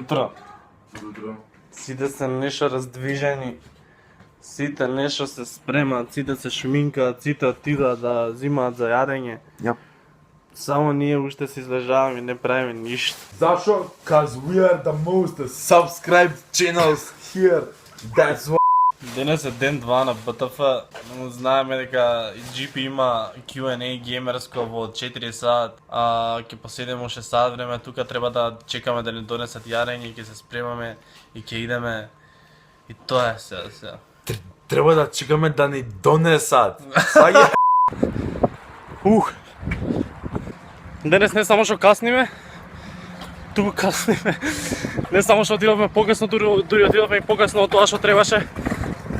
утро. Сите се нешто раздвижени. Сите нешто се спремаат, сите се шминкаат, сите отидат да взимаат за јадење. Само ние уште се излежаваме и не правиме ништо. Зашо? Cause we are the most subscribed channels here. That's why. Денес е ден 2 на БТФ, но знаеме дека GP има Q&A геймерско во 4 сат, ќе поседиме уште сат време, тука треба да чекаме да ни донесат јадење, ќе се спремаме и ќе идеме. И тоа е сега. Треба да чекаме да ни донесат. Денес не само што касниме, туку касниме. Не само што отидовме покасно, дури отидовме и покасно од тоа што требаше.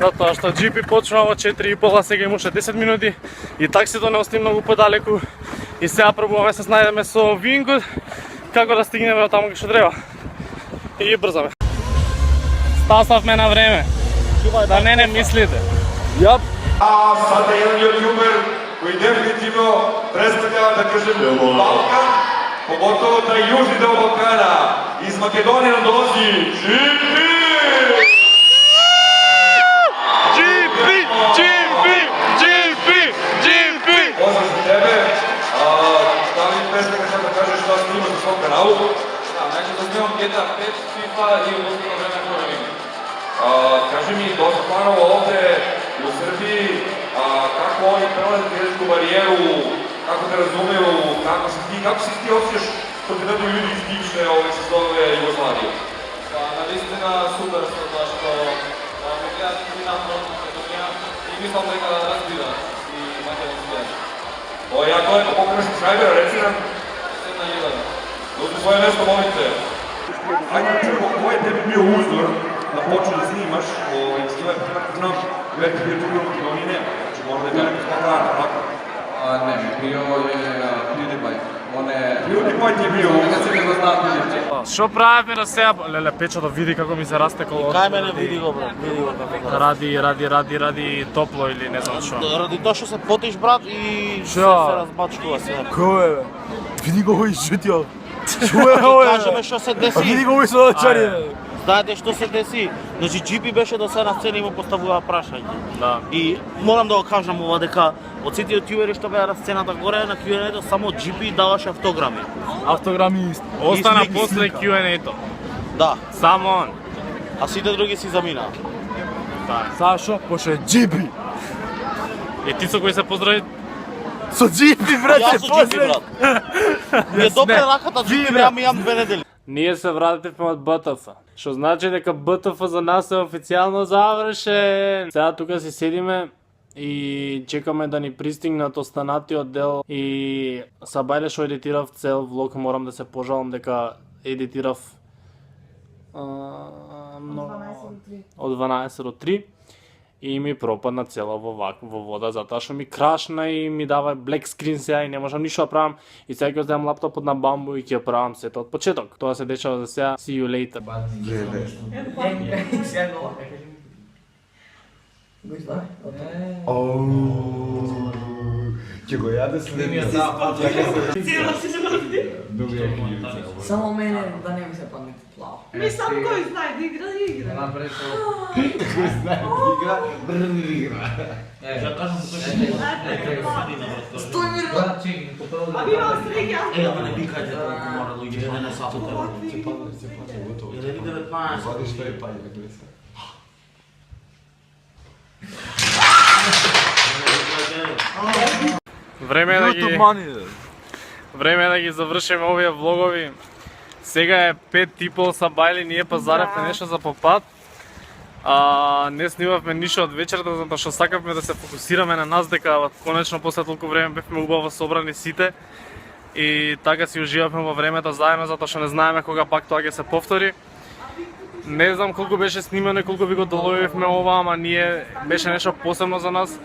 Затоа што GP почнува во 4:30, сега има уште 10 минути и таксито не ости многу подалеку. И сега пробуваме се снајдеме со Вингот како да стигнеме од таму што треба. И ги брзаме. Стасавме на време. Да не мислите. Јап. Сад е еден јутубер кој дефинитивно представлява, да кажем, Балкан, поготово на јужни дел Балкана. Из Македонија нам долази GP! Поздрав за тебе. Дали преска сега да кажеш што снимаш на својот канал? Да, значи да снимам GTA 5, FIFA и останало време кога ви. Кажи ми, доста планово овде у Србији, како они прелазат јазичку бариеру, како те разумеju, како си ти осјеш што те дојду луѓе из бивше овие се зове Југославија? Па, навистина супер, затоа што ме гледат и на фронт на Македонија и мислам дека да разбират и македонски јазик. Тоа ја тоа е да покажеш субскрайбера, реци нам. Седна један. Дојди своје место, молим те. Ајде да чуємо, кој е тебе био уздор да почнеш да снимаш, такива знам, веќе јутубер Македонија нема, значи може да биде нека така, така. Не, био е PewDiePie. Он е... PewDiePie ти е био Нека се не го знаат луѓе. Што правиме на сега? Леле, Печо да види како ми се расте коло. Кај мене види го, брат, види го како да. Ради топло или не знам што. Ради тоа што се потиш, брат, и се разбачкува се. Кој е? Види го овој жутио. Кажеме што се деси. Види го овој содачари. Знаете што се деси? Значи GP беше до сега на сцена и му поставува прашање. Да. И морам да го кажам ова дека од сите јутубери што беа на сцената горе на Q&A-то само GP даваше автограми. Автограми Остана после Q&A-то. Да, Само он. а сите други си заминаа. Зашо? Пошто е GP. И ти со кој се поздрави? Со GP, брате, Јас со GP, брат. Ми е допре раката GP, имам 2 недели. Ние се вративме од БТФ, што значи дека БТФ за нас е официјално завршен. Сега тука си седиме и чекаме да ни пристигнат останатиот дел и сабајле што едитирав цел влог, морам да се пожалам дека едитирав од 12 до 3 и ми пропадна цела во вода затоа што ми крашна и ми дава black screen сега и не можам ништо да правам и сега ќе оставам лаптопот на бамбу и ќе правам сето од почеток. Тоа се дешава за сега. See you later. Ќе го јаде след. Само мене да не ми се падне плаво. Ми сам кој знае да игра, да игра. Ја кажам Стој ми рано. А ви имам среќа. Ама не викајте толку мора луѓе, не сатоте. Или 19. Време е да ги завршиме овие влогови. Сега е 5:30 сабајли, ние пазаревме нешто за попат. Не снимавме ништо од вечерта, затоа што сакавме да се фокусираме на нас, дека конечно после толку време бевме убаво собрани сите. И така си уживавме во времето заедно, затоа што не знаеме кога пак тоа ќе се повтори. Не знам колку беше снимано и колку ви го доловивме ова, ама ние беше нешто посебно за нас,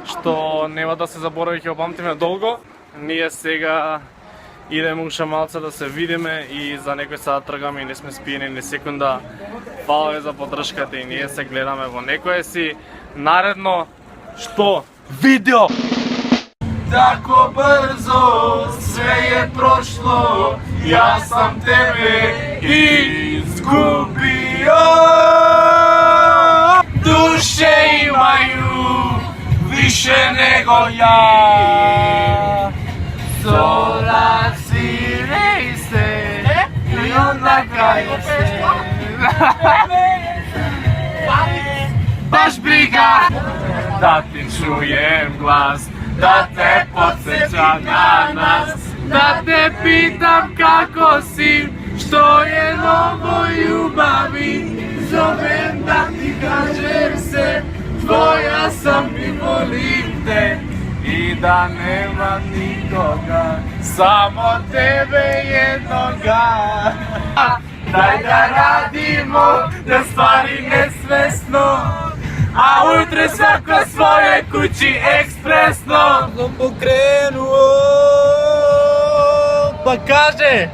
што нема да се заборави, ќе го памтиме долго. Ние сега идеме уште малце да се видиме и за некој саат тргаме и не сме спиени ни секунда. Фала ви за поддршката и ние се гледаме во некое си наредно што? Видео! Тако брзо све е прошло, јас сам тебе и Купио душе имају више него ја. Солацирай се и онда кај се. Баш брига да ти чуjem глас, да те подсеќа на нас, да те питам како си, што е ново љубави, зовем да ти кажем се, твоја сам и волим те, и да нема никога, само тебе еднога. Дај да радимо, да ствари несвесно, а утре свако своје куќи експресно. Сум покренуо, па каже,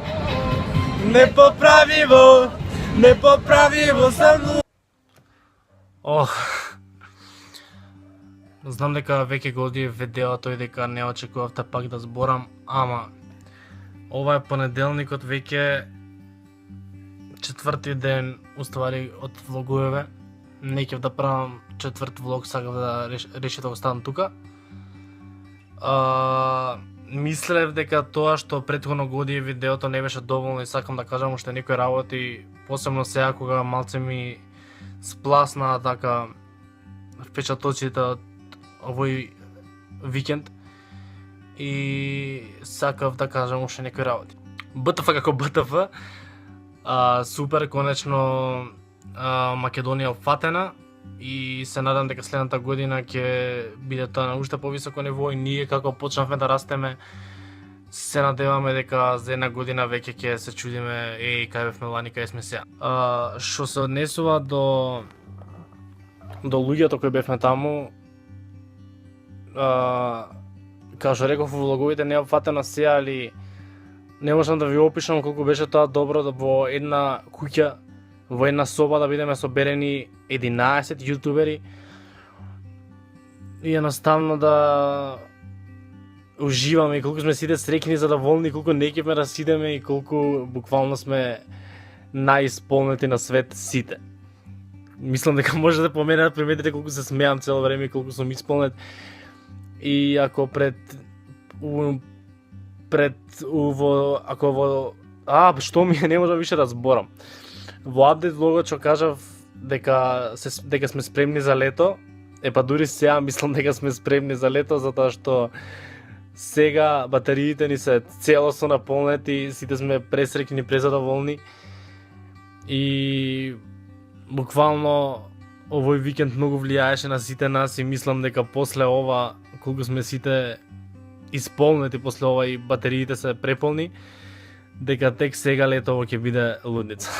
непоправиво сам. Знам дека веќе го оди видеото и дека не очекувавте пак да зборам, ама ова е понеделникот, веќе четврти ден уствари од влогове. Не ќе да правам четврт влог, сакав да реши да го ставам тука. Мислев дека тоа што претходно го оди видеото не беше доволно и сакам да кажам уште некои работи, посебно сега кога малце ми спласна така впечатоците од овој викенд и сакав да кажам уште некои работи. БТФ како БТФ, супер, конечно Македонија опфатена и се надам дека следната година ќе биде тоа на уште повисоко ниво и ние како почнавме да растеме се надеваме дека за една година веќе ќе се чудиме кај бевме лани, кај сме сега. Што се однесува до луѓето кои бевме таму, како што реков во влоговите не е опфатена сега, али не можам да ви опишам колку беше тоа добро да во една куќа, во една соба да бидеме соберени 11 јутубери и едноставно да уживаме и колку сме сите среќни, задоволни, колку не ќе ме расидеме и колку буквално сме најисполнети на свет сите. Мислам дека може да приметите колку се смеам цело време и колку сум исполнет. И ако што ми не можам више да зборам. Во апдейт влогот што кажав дека сме спремни за лето, па дури сега мислам дека сме спремни за лето, затоа што сега батериите ни се целосно наполнети, сите сме пресреќни, презадоволни и буквално овој викенд многу влијаеше на сите нас и мислам дека после ова, колку сме сите исполнети после ова и батериите се преполни, дека тек сега летово ќе биде лудница.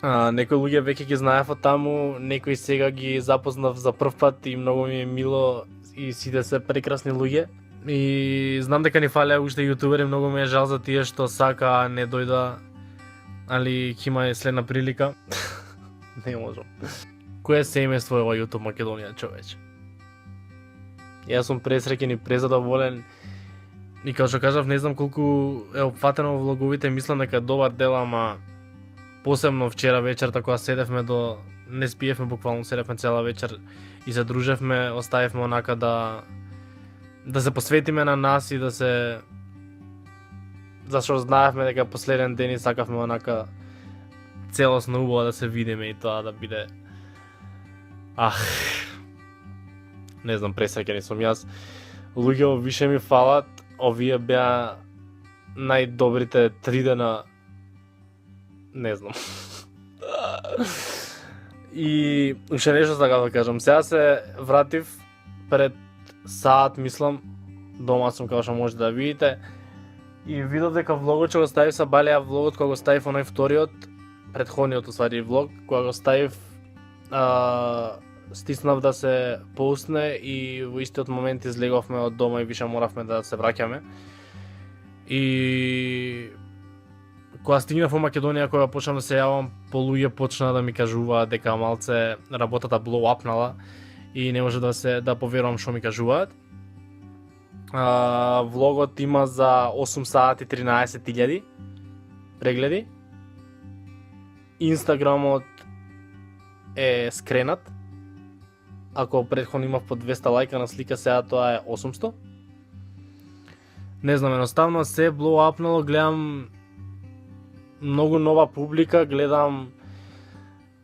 Некои луѓе веќе ги знаев од таму, некои сега ги запознав за прв пат и многу ми е мило и сите се прекрасни луѓе. И знам дека ни фалеа уште јутубери, многу ми е жал за тие што сака не дојда, али ќе има следна прилика. Не можам. Кој е семејство ова YouTube Македонија, човече? Јас сум пресреќен и презадоволен. И како што кажав, не знам колку е опфатено во влоговите, мислам дека е добар дел, ама посебно вчера вечерта кога седевме не спиевме, буквално седевме цела вечер и се дружевме, оставивме онака да се посветиме на нас и зашто знаевме дека последен ден и сакавме онака целосно убаво да се видиме и тоа да биде не знам, пресреќен сум јас. Луѓе више ми фалат, овие беа најдобрите 3 дена, не знам. И уште нешто сакам да кажам, сега се вратив пред саат, мислам, дома сум како што може да видите, и видов дека влогот што го ставив са балија влогот кога го ставив оној вториот, предходниот усвари влог, кога го ставив стиснав да се поусне и во истиот момент излеговме од дома и више моравме да се враќаме. И кога стигнав во Македонија, кога почнав да се јавам, по луѓе почна да ми кажуваат дека малце работата блоуапнала и не може да поверувам што ми кажуваат. Влогот има за 8 сати 13.000 прегледи. Инстаграмот е скренат. Ако претходно имав по 200 лајка на слика, сега тоа е 800. Не знам, едноставно се блоуапнало, гледам многу нова публика, гледам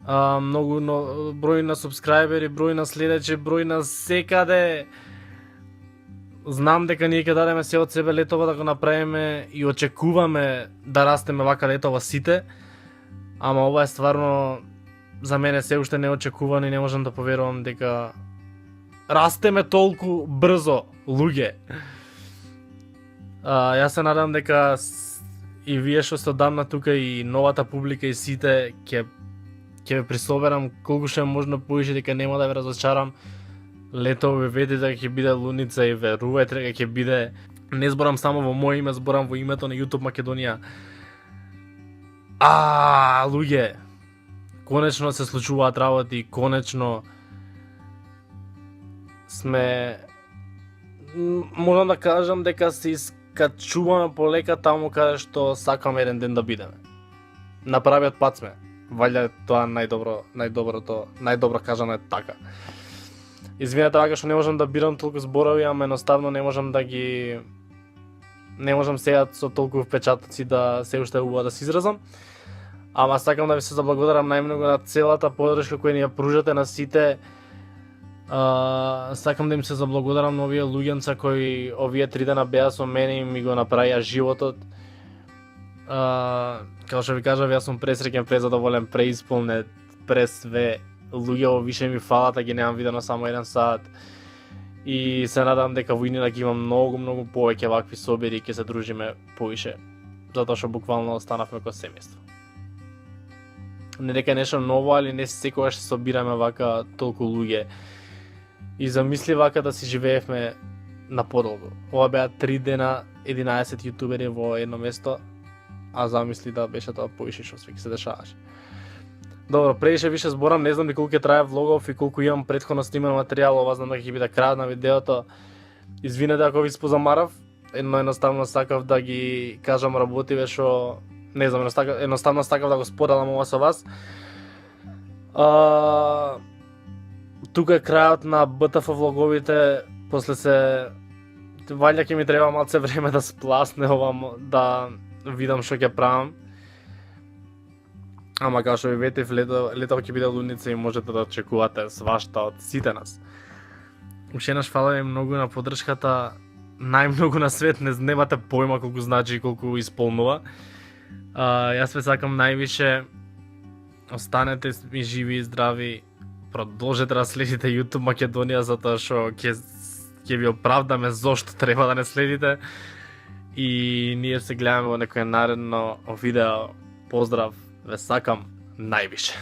број на субскрајбери, број на следачи, број на секаде. Знам дека ние ќе дадеме се од себе летова да го направиме и очекуваме да растеме вака летова сите, ама ова е стварно за мене се уште неочекувано и не можам да поверувам дека растеме толку брзо, луѓе. Јас се надам дека и вие што сте одамна тука и новата публика и сите ќе ве присоберам колку што е можно повише, дека нема да ве разочарам. Лето ве ветите дека ќе биде луница и верувајте дека ќе биде. Не зборам само во моје име, зборам во името на YouTube Македонија. Луѓе, конечно се случуваат работи, конечно сме, можам да кажам дека се искачуваме полека таму каде што сакаме еден ден да бидеме. На правиот пат сме. Валја тоа најдобро кажано е така. Извинете вака што не можам да бирам толку зборови, ама едноставно не можам сега со толку впечатоци да се уште убаво да се изразам. Ама сакам да ви се заблагодарам најмногу на целата поддршка која ни ја пружате на сите. Сакам да им се заблагодарам на овие луѓенца кои овие 3 дена беа со мене и ми го направија животот. Како што ви кажав, јас сум пресреќен, презадоволен, преисполнет, пресве. Луѓе више ми фалат, а ги немам видено само 1 сат. И се надам дека во иднина ќе имам многу повеќе вакви собери и ќе се дружиме повише, затоа што буквално останавме како семејство. Не дека нешто ново, али не секогаш се собираме вака толку луѓе. И замисли вака да си живеевме на подолго. Ова беа 3 дена, 11 јутубери во едно место, а замисли да беше тоа повише што све ќе се дешаваше. Добро, преише више зборам, не знам ни колку ќе трае влогов и колку имам претходно сниман материјал, ова знам дека ќе биде крајот на видеото. Извинете ако ви спозамарав, едноставно сакав да ги кажам работиве што не знам, едноставно сакав да го споделам ова со вас. Тука е крајот на БТФ влоговите, после ваljda ќе ми треба малце време да спласне ова, да видам што ќе правам. Ама како што ви ветив, летово ќе биде луница и можете да очекувате свашта од сите нас. Уште еднаш фала ви многу на поддршката, најмногу на свет, немате појма колку значи и колку исполнува. Јас ве сакам највише, останете ми живи и здрави, продолжете да следите YouTube Македонија, затоа што ќе ви оправдаме зошто треба да не следите. И ние се гледаме во некој наредно видео. Поздрав, ве сакам највише.